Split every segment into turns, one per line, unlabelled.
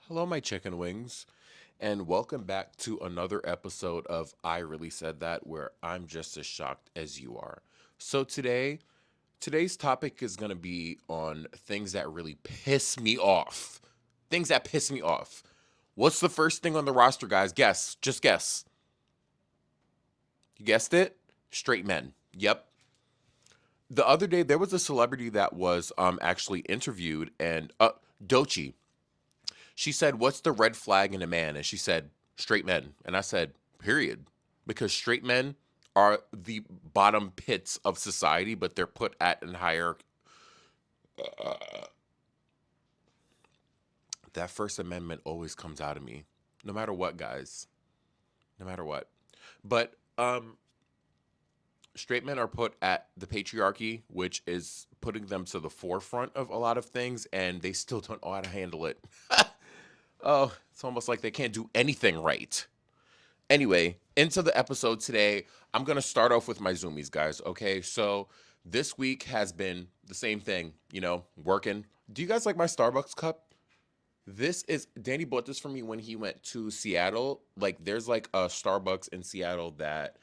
Hello, my chicken wings, and welcome back to another episode of I Really Said That, where I'm just as shocked as you are. So today's topic is going to be on things that really piss me off. Things that piss me off. What's the first thing on the roster, guys? Guess. Just guess. You guessed it? Straight men. Yep. The other day there was a celebrity that was actually interviewed, and Dochi. She said, "What's the red flag in a man?" And she said, "Straight men." And I said, "Period." Because straight men are the bottom pits of society, but they're put at an higher. That First Amendment always comes out of me, no matter what, guys. No matter what. But straight men are put at the patriarchy, which is putting them to the forefront of a lot of things, and they still don't know how to handle it. Oh, it's almost like they can't do anything right. Anyway, into the episode today. I'm going to start off with my zoomies, guys. Okay. So this week has been the same thing, working. Do you guys like my Starbucks cup? This is Danny bought this for me when he went to Seattle. Like there's like a Starbucks in Seattle that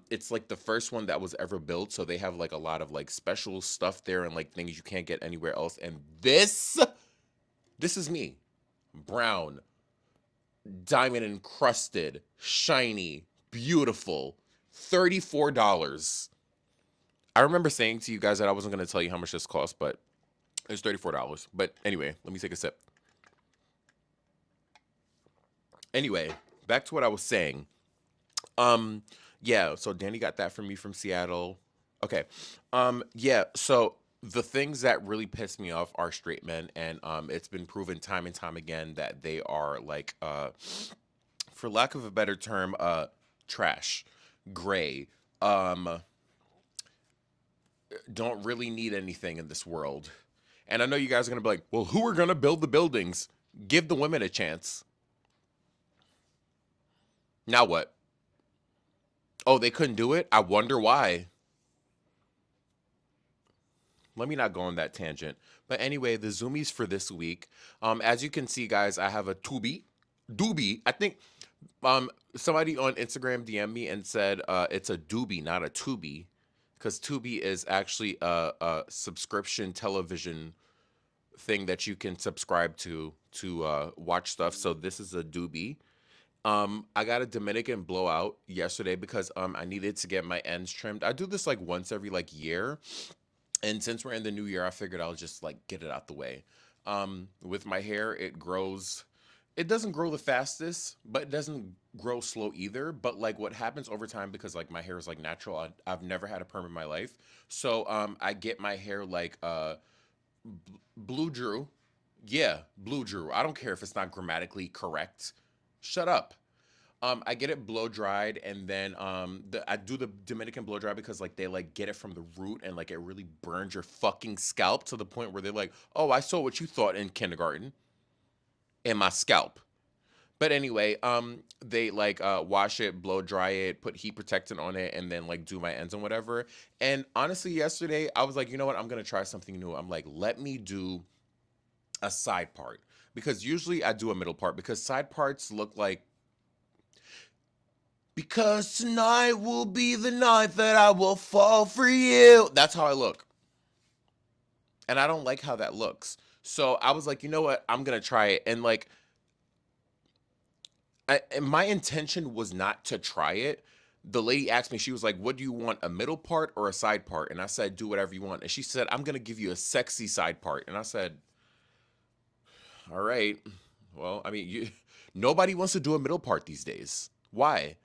it's like the first one that was ever built, so they have like a lot of like special stuff there and like things you can't get anywhere else. And this is me. Brown, diamond encrusted, shiny, beautiful. $34. I remember saying to you guys that I wasn't going to tell you how much this cost, but it's $34. But anyway, let me take a sip. Anyway, back to what I was saying. Um, yeah, so Danny got that for me from Seattle. Okay. Yeah, so the things that really piss me off are straight men, and it's been proven time and time again that they are like for lack of a better term, trash, gray, um, don't really need anything in this world. And I know you guys are gonna be like, well, who are gonna build the buildings? Give the women a chance. Now what? Oh, they couldn't do it? I wonder why. Let me not go on that tangent. But anyway, the zoomies for this week. As you can see, guys, I have a Tubi. Doobie. I think somebody on Instagram DM me and said it's a doobie, not a Tubi. Because Tubi is actually a subscription television thing that you can subscribe to watch stuff. So this is a doobie. I got a Dominican blowout yesterday because I needed to get my ends trimmed. I do this like once every like year, and since we're in the new year, I figured I'll just like get it out the way. With my hair, it grows. It doesn't grow the fastest, but it doesn't grow slow either. But like what happens over time, because like my hair is like natural. I've never had a perm in my life, so I get my hair like blue drew. Yeah, blue drew. I don't care if it's not grammatically correct. Shut up. I get it blow dried, and then I do the Dominican blow dry because like they like get it from the root, and like it really burns your fucking scalp to the point where they're like, "Oh, I saw what you thought in kindergarten in my scalp." But anyway, they like wash it, blow dry it, put heat protectant on it, and then like do my ends and whatever. And honestly, yesterday I was like, you know what? I'm gonna try something new. I'm like, let me do a side part, because usually I do a middle part because side parts look like, because tonight will be the night that I will fall for you. That's how I look. And I don't like how that looks. So I was like, you know what? I'm going to try it. And like, and my intention was not to try it. The lady asked me, she was like, what do you want, a middle part or a side part? And I said, do whatever you want. And she said, I'm going to give you a sexy side part. And I said, all right. Well, I mean, nobody wants to do a middle part these days. Why?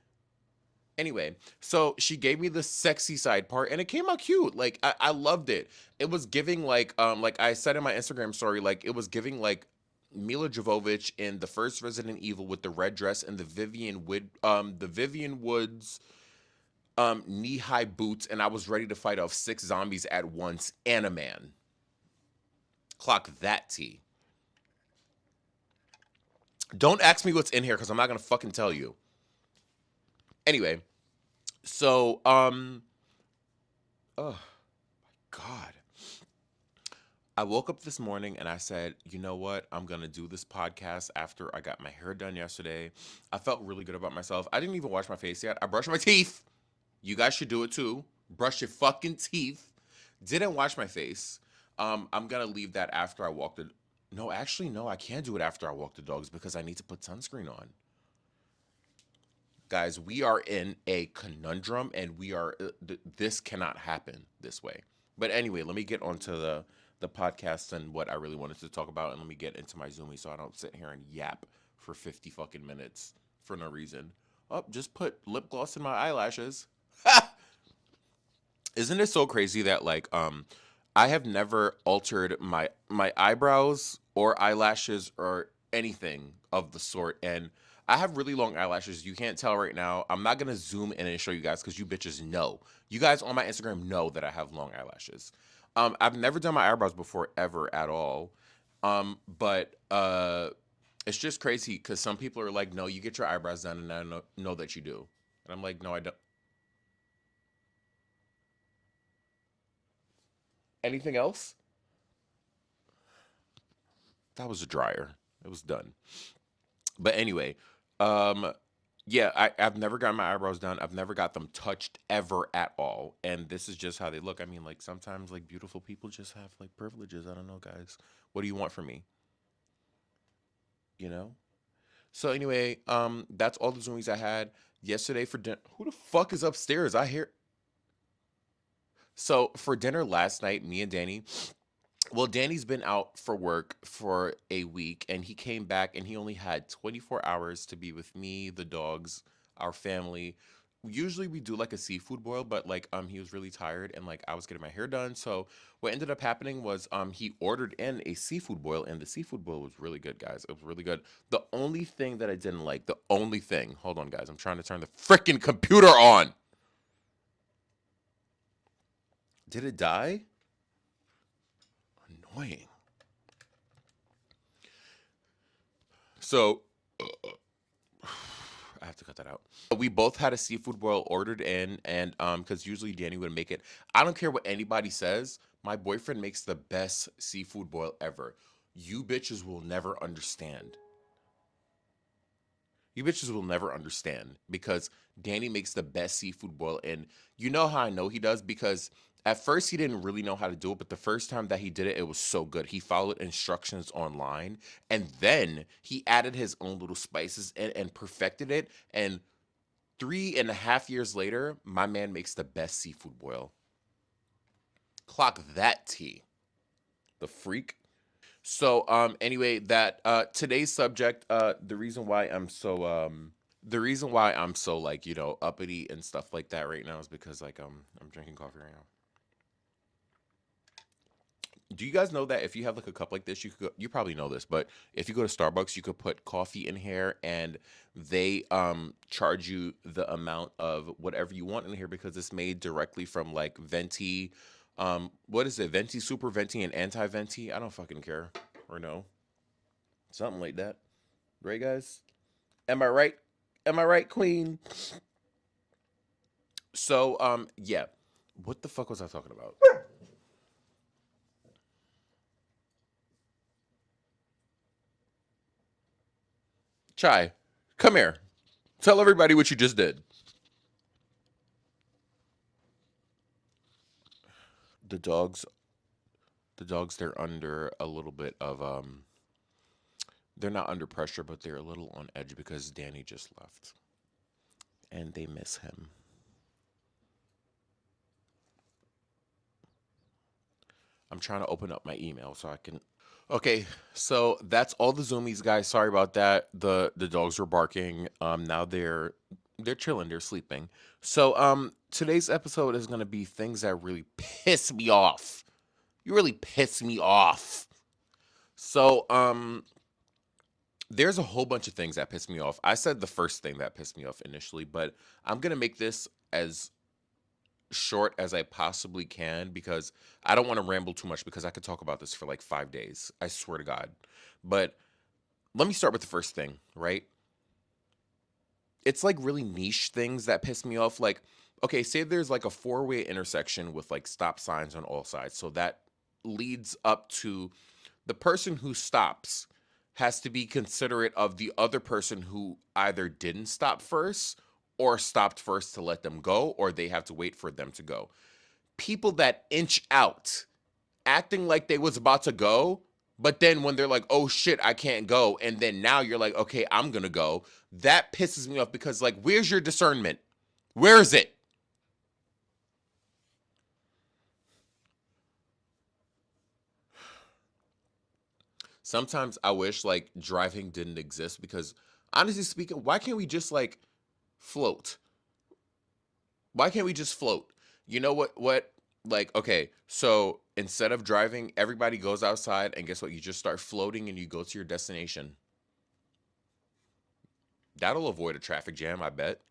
Anyway, so she gave me the sexy side part and it came out cute. Like I loved it. It was giving like I said in my Instagram story, like it was giving like Mila Jovovich in the first Resident Evil with the red dress and the Vivian Woods knee-high boots, and I was ready to fight off six zombies at once and a man. Clock that T. Don't ask me what's in here because I'm not gonna fucking tell you. Anyway, so oh God. I woke up this morning and I said, you know what? I'm going to do this podcast after I got my hair done yesterday. I felt really good about myself. I didn't even wash my face yet. I brushed my teeth. You guys should do it too. Brush your fucking teeth. Didn't wash my face. I'm going to leave that after I walk the. No, actually, no, I can't do it after I walk the dogs because I need to put sunscreen on. Guys, we are in a conundrum and this cannot happen this way. But anyway, let me get onto the podcast and what I really wanted to talk about, and let me get into my Zoomy so I don't sit here and yap for 50 fucking minutes for no reason. Oh, just put lip gloss in my eyelashes. Isn't it so crazy that I have never altered my eyebrows or eyelashes or anything of the sort, and I have really long eyelashes. You can't tell right now. I'm not gonna zoom in and show you guys because you bitches know. You guys on my Instagram know that I have long eyelashes. I've never done my eyebrows before ever at all. But it's just crazy because some people are like, no, you get your eyebrows done, and I know that you do, and I'm like, no, I don't. Anything else? That was a dryer. It was done. But anyway, um, yeah, I've never gotten my eyebrows done. I've never got them touched ever at all. And this is just how they look. I mean, like sometimes like beautiful people just have like privileges. I don't know, guys. What do you want from me? You know? So anyway, that's all the zoomies I had yesterday for dinner. Who the fuck is upstairs? I hear. So for dinner last night, me and Danny. Well, Danny's been out for work for a week and he came back and he only had 24 hours to be with me, the dogs, our family. Usually we do like a seafood boil, but he was really tired and like I was getting my hair done. So what ended up happening was he ordered in a seafood boil and the seafood boil was really good, guys. It was really good. The only thing that I didn't like, the only thing, hold on guys, I'm trying to turn the freaking computer on. Did it die? Annoying. So I have to cut that out. We both had a seafood boil ordered in, and because usually Danny would make it. I don't care what anybody says. My boyfriend makes the best seafood boil ever. You bitches will never understand. You bitches will never understand because Danny makes the best seafood boil, and you know how I know he does because at first he didn't really know how to do it, but the first time that he did it, it was so good. He followed instructions online, and then he added his own little spices and perfected it. And 3.5 years later, my man makes the best seafood boil. Clock that tea. The freak. So anyway, that today's subject, the reason why I'm so like, uppity and stuff like that right now is because I'm drinking coffee right now. Do you guys know that if you have like a cup like this, you probably know this, but if you go to Starbucks, you could put coffee in here and they charge you the amount of whatever you want in here because it's made directly from like venti, what is it? Venti, super venti, and anti venti. I don't fucking care or no, something like that, right, guys? Am I right? Am I right, Queen? So yeah, what the fuck was I talking about? Chai, come here. Tell everybody what you just did. The dogs they're under a little bit of they're not under pressure but they're a little on edge because Danny just left and they miss him. I'm trying to open up my email so I can. Okay, so that's all the zoomies, guys. Sorry about that. The dogs were barking. Now they're chilling, they're sleeping. So today's episode is going to be things that really piss me off. You really piss me off. So there's a whole bunch of things that piss me off. I said the first thing that pissed me off initially, but I'm going to make this as short as I possibly can because I don't want to ramble too much because I could talk about this for like 5 days. I swear to God. But let me start with the first thing, right? It's like really niche things that piss me off. Like, okay, say there's like a four-way intersection with like stop signs on all sides. So that leads up to the person who stops has to be considerate of the other person who either didn't stop first or stopped first to let them go, or they have to wait for them to go. People that inch out acting like they was about to go, but then when they're like, oh shit, I can't go, and then now you're like, okay, I'm gonna go, that pisses me off because, like, where's your discernment? Where is it? Sometimes I wish like driving didn't exist because, honestly speaking, why can't we just like float? Why can't we just float? You know what like, okay, so instead of driving, everybody goes outside and guess what? You just start floating and you go to your destination. That'll avoid a traffic jam, I bet.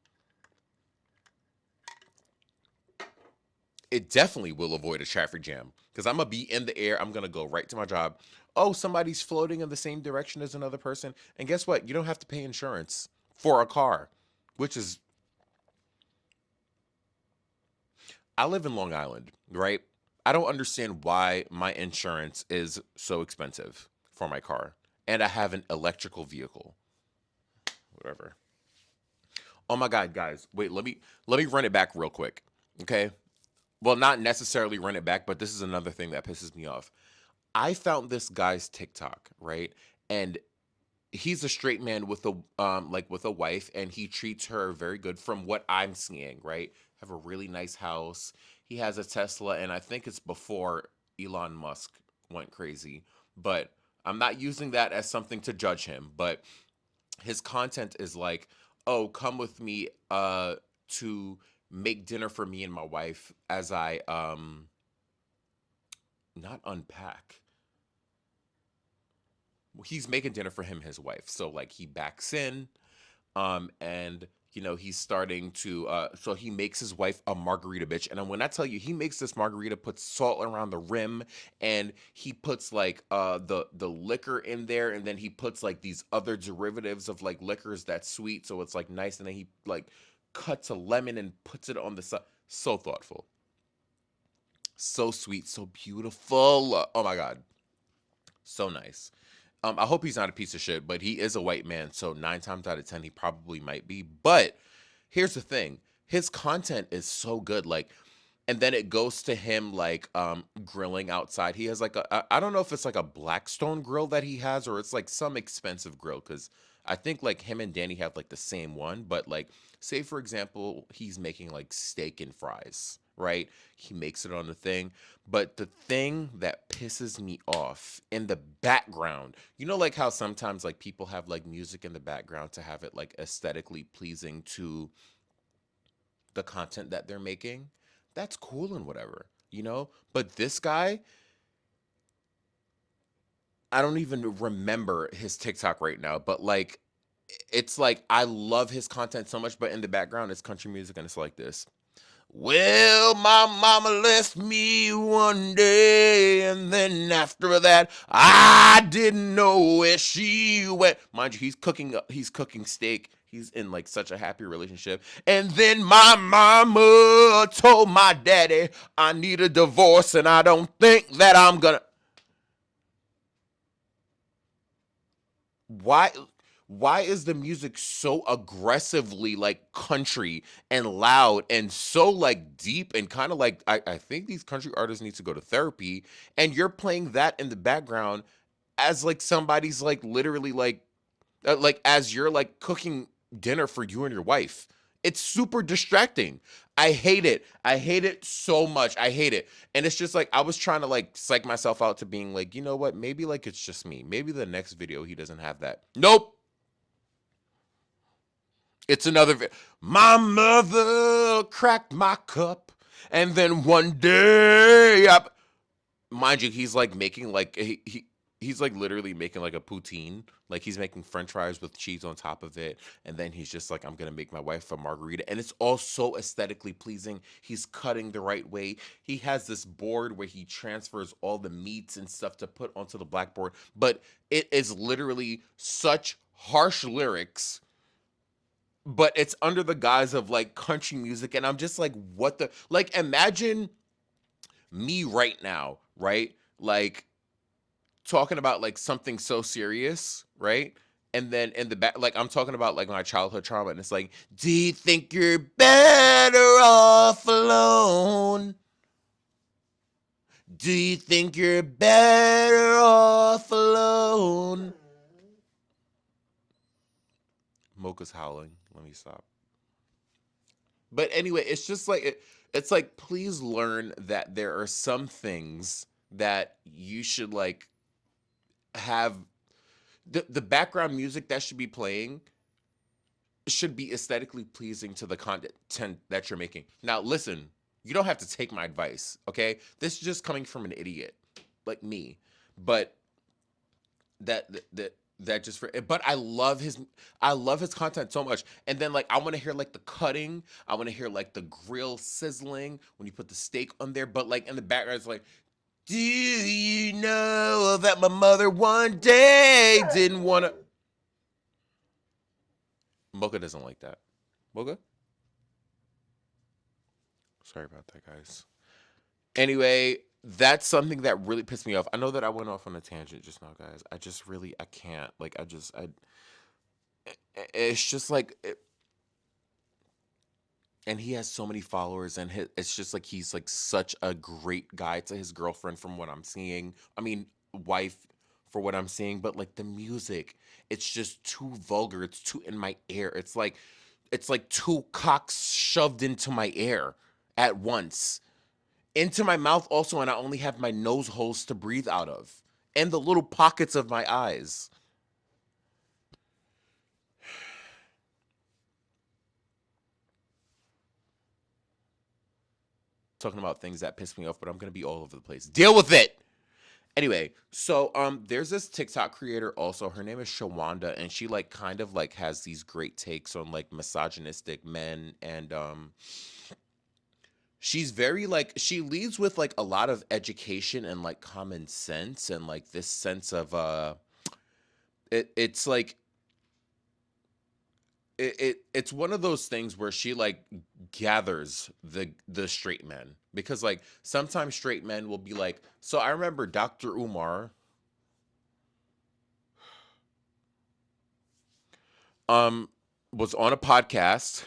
It definitely will avoid a traffic jam because I'm gonna be in the air. I'm gonna go right to my job. Oh, somebody's floating in the same direction as another person, and guess what? You don't have to pay insurance for a car, which is, I live in Long Island, right? I don't understand why my insurance is so expensive for my car, and I have an electrical vehicle. Whatever. Oh my god, guys, wait. Let me run it back real quick, okay? Well, not necessarily run it back, but this is another thing that pisses me off. I found this guy's TikTok, right? And he's a straight man with a like with a wife, and he treats her very good from what I'm seeing, right? Have a really nice house. He has a Tesla, and I think it's before Elon Musk went crazy. But I'm not using that as something to judge him, but his content is like, "Oh, come with me to make dinner for me and my wife as I not unpack." He's making dinner for him and his wife. So like he backs in, and he's starting to so he makes his wife a margarita, bitch. And when I tell you he makes this margarita, puts salt around the rim, and he puts like the liquor in there, and then he puts like these other derivatives of like liquors that's sweet, so it's like nice, and then he like cuts a lemon and puts it on the side. So thoughtful, so sweet, so beautiful. Oh my god, so nice. I hope he's not a piece of shit, but he is a white man, so 9 times out of 10, he probably might be. But here's the thing: his content is so good. Like, and then it goes to him like grilling outside. He has like I don't know if it's like a Blackstone grill that he has, or it's like some expensive grill, because I think like him and Danny have like the same one. But like, say for example, he's making like steak and fries, right? He makes it on the thing. But the thing that pisses me off in the background, like how sometimes like people have like music in the background to have it like aesthetically pleasing to the content that they're making. That's cool and whatever. But this guy, I don't even remember his TikTok right now, but like it's like I love his content so much, but in the background it's country music and it's like this. Well, my mama left me one day, and then after that, I didn't know where she went. Mind you, he's cooking steak. He's in like such a happy relationship. And then my mama told my daddy I need a divorce, and I don't think that I'm gonna. Why? Why is the music so aggressively like country and loud and so like deep and kind of like I think these country artists need to go to therapy, and you're playing that in the background as like somebody's like literally like as you're like cooking dinner for you and your wife. It's super distracting. I hate it. I hate it so much. I hate it. And it's just like I was trying to like psych myself out to being like, you know what? Maybe like it's just me. Maybe the next video he doesn't have that. Nope. It's another my mother cracked my cup, and then one day mind you, he's like making like he's like literally making like a poutine. Like he's making french fries with cheese on top of it, and then he's just like, I'm gonna make my wife a margarita, and it's all so aesthetically pleasing. He's cutting the right way. He has this board where he transfers all the meats and stuff to put onto the blackboard, but it is literally such harsh lyrics, but it's under the guise of like country music, and I'm just like, what the, like, imagine me right now, right? like talking about like something so serious, right? And then in the back, like I'm talking about like my childhood trauma, and it's like, do you think you're better off alone? Do you think you're better off alone? Mocha's howling. Let me stop. But anyway, it's just like it's like please learn that there are some things that you should like have the background music that should be playing should be aesthetically pleasing to the content that you're making. Now, listen, you don't have to take my advice, okay? This is just coming from an idiot like me. But that just for but I love his content so much. And then like I want to hear like the cutting, I want to hear like the grill sizzling when you put the steak on there, but like in the background it's like, do you know that my mother one day didn't want to Mocha doesn't like that. Mocha? Sorry about that, guys. Anyway, that's something that really pissed me off. I know that I went off on a tangent just now, guys. I just really I can't. Like I it's just like and he has so many followers and it's just like he's like such a great guy to his girlfriend from what I'm seeing. I mean, wife for what I'm seeing, but like the music, it's just too vulgar. It's too in my ear. It's like two cocks shoved into my ear at once. Into my mouth also, and I only have my nose holes to breathe out of. And the little pockets of my eyes. Talking about things that piss me off, but I'm gonna be all over the place. Deal with it. Anyway, so there's this TikTok creator also. Her name is Shawanda, and she like kind of like has these great takes on like misogynistic men, and she's very like she leads with like a lot of education and like common sense and like this sense of it's like it's one of those things where she like gathers the straight men because like sometimes straight men will be like, so I remember Dr. Umar um was on a podcast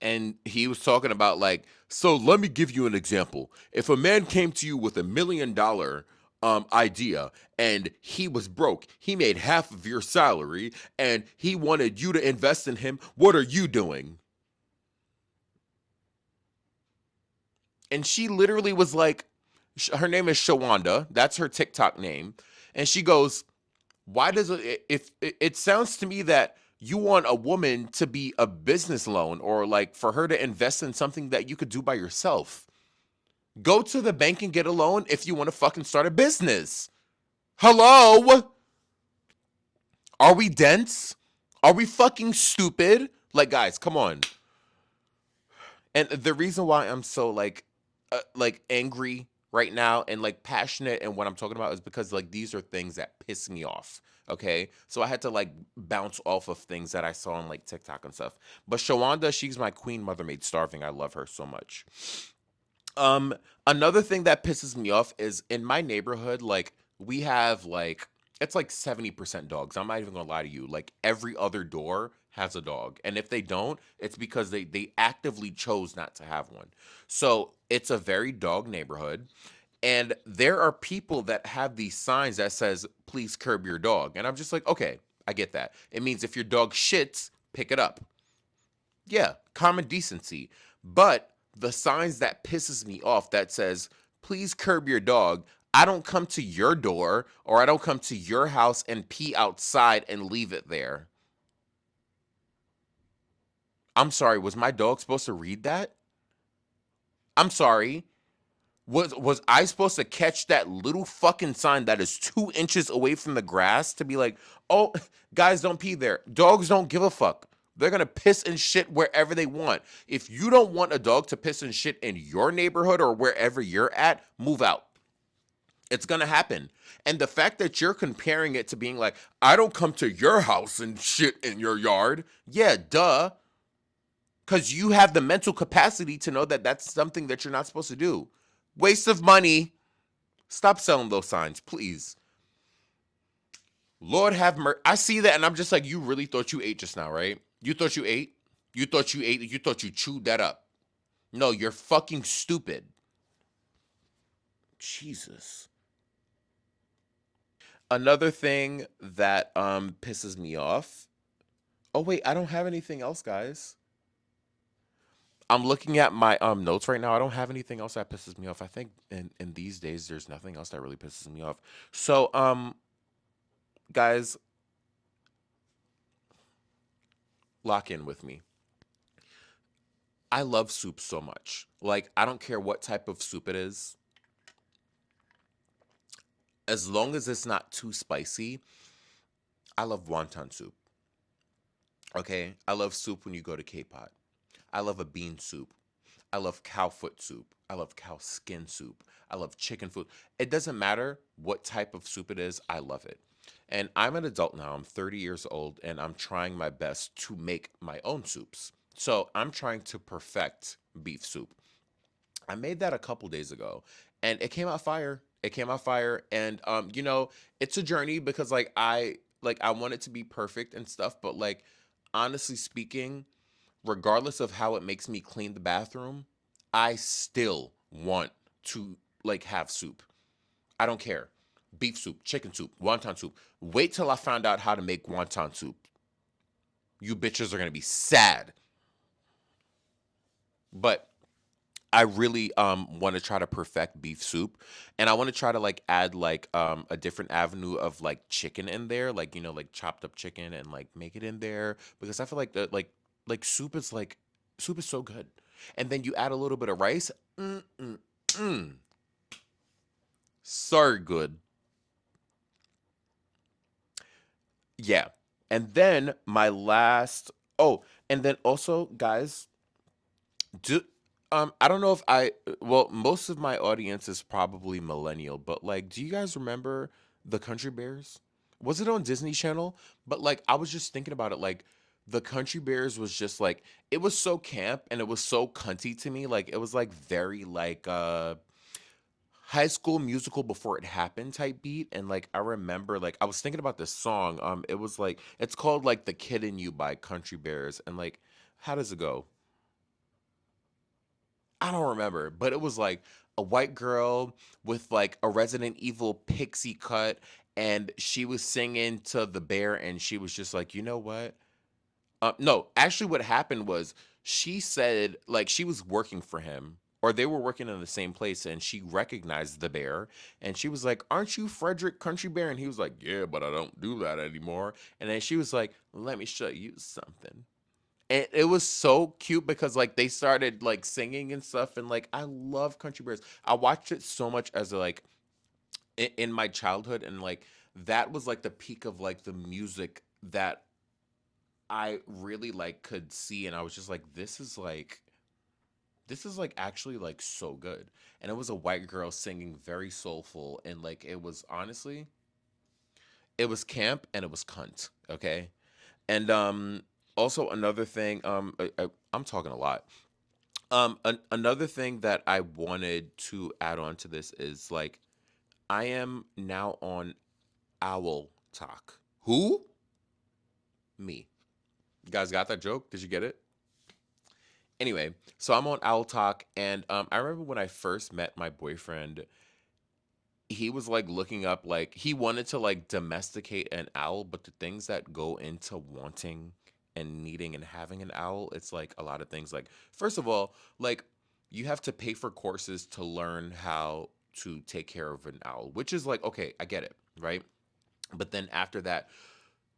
and he was talking about like, so let me give you an example. If a man came to you with $1 million idea and he was broke, he made half of your salary and he wanted you to invest in him, what are you doing? And she literally was like, her name is Shawanda, that's her TikTok name, and she goes, why does it if it sounds to me that you want a woman to be a business loan or like for her to invest in something that you could do by yourself. Go to the bank and get a loan if you want to fucking start a business. Hello? Are we dense? Are we fucking stupid? Like guys, come on. And the reason why I'm so like angry right now and like passionate and what I'm talking about is because like these are things that piss me off. Okay, so I had to like bounce off of things that I saw on like TikTok and stuff. But Shawanda, she's my queen mother made starving. I love her so much. Um, Another thing that pisses me off is in my neighborhood, like we have like it's like 70% dogs. I'm not even gonna lie to you. Like every other door has a dog. And if they don't, it's because they actively chose not to have one. So it's a very dog neighborhood. And there are people that have these signs that says, please curb your dog. And I'm just like, okay, I get that. It means if your dog shits, pick it up. Yeah, common decency. But the signs that pisses me off that says, please curb your dog. I don't come to your door or I don't come to your house and pee outside and leave it there. I'm sorry, was my dog supposed to read that? I'm sorry. Was I supposed to catch that little fucking sign that is 2 inches away from the grass to be like, oh, guys don't pee there. Dogs don't give a fuck. They're gonna piss and shit wherever they want. If you don't want a dog to piss and shit in your neighborhood or wherever you're at, move out. It's gonna happen. And the fact that you're comparing it to being like, I don't come to your house and shit in your yard. Yeah, duh. Because you have the mental capacity to know that that's something that you're not supposed to do. Waste of money. Stop selling those signs, please. Lord have mercy. I see that and I'm just like, you really thought you ate just now, right? You thought you ate? You thought you ate? You thought you chewed that up? No, you're fucking stupid. Jesus. Another thing that pisses me off. Oh wait, I don't have anything else, guys. I'm looking at my notes right now. I don't have anything else that pisses me off. I think in these days there's nothing else that really pisses me off. So guys, lock in with me. I love soup so much. Like I don't care what type of soup it is. As long as it's not too spicy, I love wonton soup. Okay? I love soup when you go to K-pot. I love a bean soup. I love cow foot soup. I love cow skin soup. I love chicken food. It doesn't matter what type of soup it is, I love it. And I'm an adult now. I'm 30 years old and I'm trying my best to make my own soups. So I'm trying to perfect beef soup. I made that a couple days ago and it came out fire. It came out fire and it's a journey because I want it to be perfect and stuff, but like honestly speaking, regardless of how it makes me clean the bathroom, I still want to like have soup. I don't care. Beef soup, chicken soup, wonton soup. Wait till I found out how to make wonton soup. You bitches are gonna be sad. But I really want to try to perfect beef soup, and I want to try to like add like a different avenue of like chicken in there, like like chopped up chicken and like make it in there because I feel like the like soup is so good, and then you add a little bit of rice, mm mm mm, so good, yeah. And then my last oh, and then also guys, do I don't know if well, most of my audience is probably millennial, but like do you guys remember the Country Bears? Was it on Disney Channel? But like I was just thinking about it like the Country Bears was just like it was so camp and it was so cunty to me. Like it was like very like High School Musical before it happened type beat and like I remember like I was thinking about this song. It was like it's called like The Kid in You by Country Bears and like how does it go? I don't remember, but it was like a white girl with like a Resident Evil pixie cut, and she was singing to the bear, and she was just like, you know what? No, actually, what happened was she said like she was working for him, or they were working in the same place, and she recognized the bear, and she was like, "Aren't you Frederick Country Bear?" And he was like, "Yeah, but I don't do that anymore." And then she was like, "Let me show you something." And it was so cute because like they started like singing and stuff and like I love Country Bears. I watched it so much as like in my childhood and like that was like the peak of like the music that I really like could see and I was just like this is like actually like so good. And it was a white girl singing very soulful and like it was honestly it was camp and it was cunt, okay? And also another thing I'm talking a lot. Another thing that I wanted to add on to this is like I am now on Owl Talk. Who? Me. You guys got that joke? Did you get it? Anyway, so I'm on Owl Talk, and I remember when I first met my boyfriend, he was like looking up like he wanted to like domesticate an owl, but the things that go into wanting and needing and having an owl, it's like a lot of things. Like first of all, like you have to pay for courses to learn how to take care of an owl, which is like okay, I get it, right? But then after that,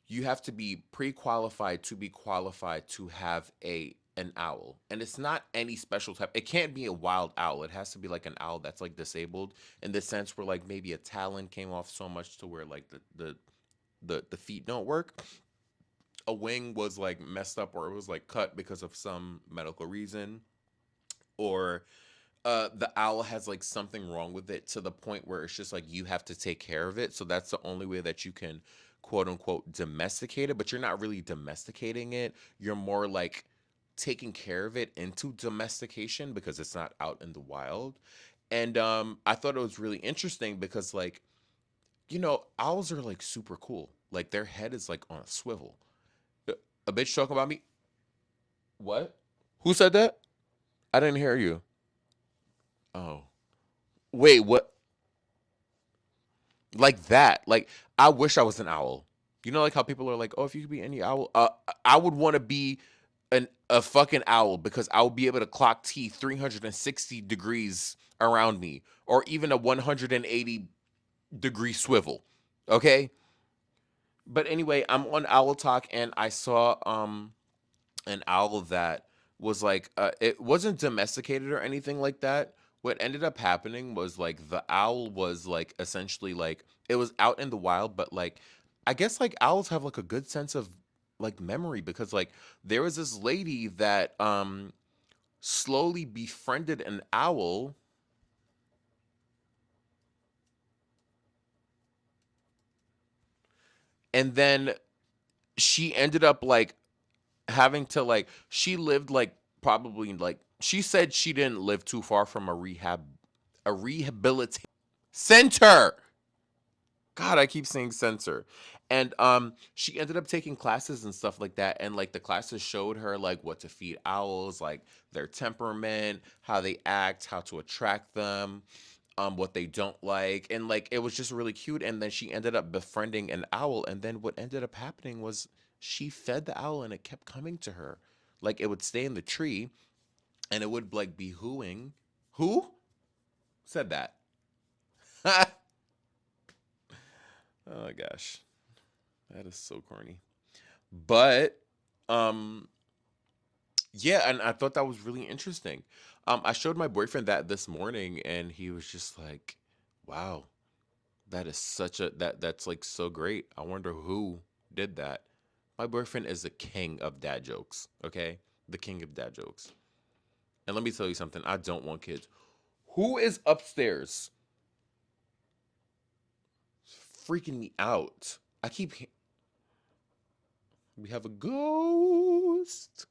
you have to be pre-qualified to be qualified to have a an owl, and it's not any special type. It can't be a wild owl. It has to be like an owl that's like disabled in the sense where like maybe a talon came off so much to where like the feet don't work, a wing was like messed up or it was like cut because of some medical reason, or the owl has like something wrong with it to the point where it's just like you have to take care of it. So that's the only way that you can quote unquote domesticate it, but you're not really domesticating it. You're more like taking care of it into domestication because it's not out in the wild. And I thought it was really interesting because like, owls are like super cool. Like their head is like on a swivel. A a bitch talking about me? What? Who said that? I didn't hear you. Oh. Wait, what? Like that. Like I wish I was an owl. You know, like how people are like, "Oh, if you could be any owl, I would want to be a fucking owl because I would be able to clock T 360 degrees around me, or even a 180-degree swivel." Okay, but anyway, I'm on Owl Talk and I saw an owl that was like it wasn't domesticated or anything like that. What ended up happening was like the owl was like essentially like it was out in the wild, but like I guess like owls have like a good sense of like memory because like there was this lady that slowly befriended an owl, and then she ended up like having to like she lived like probably like she said she didn't live too far from a rehabilitation center. God, I keep saying censor. And she ended up taking classes and stuff like that. And like the classes showed her like what to feed owls, like their temperament, how they act, how to attract them, what they don't like. And like it was just really cute. And then she ended up befriending an owl. And then what ended up happening was she fed the owl and it kept coming to her. Like it would stay in the tree and it would like be hooing. Who said that? Oh my gosh. That is so corny. But um yeah, and I thought that was really interesting. I showed my boyfriend that this morning and he was just like, "Wow, that is such a that's like so great. I wonder who did that." My boyfriend is the king of dad jokes, okay? The king of dad jokes. And let me tell you something, I don't want kids. Who is upstairs freaking me out? We have a ghost.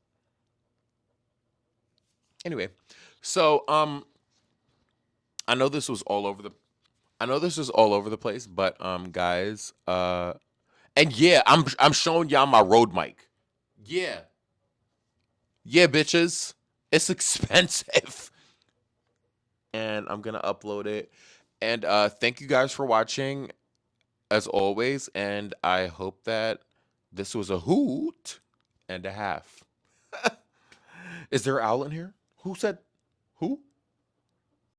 Anyway, so I know this was all over the I know this is all over the place, but guys, and yeah, I'm showing y'all my Rode mic. Yeah. Yeah, bitches. It's expensive. And I'm going to upload it. And thank you guys for watching as always, and I hope that this was a hoot and a half. Is there an owl in here? Who said who?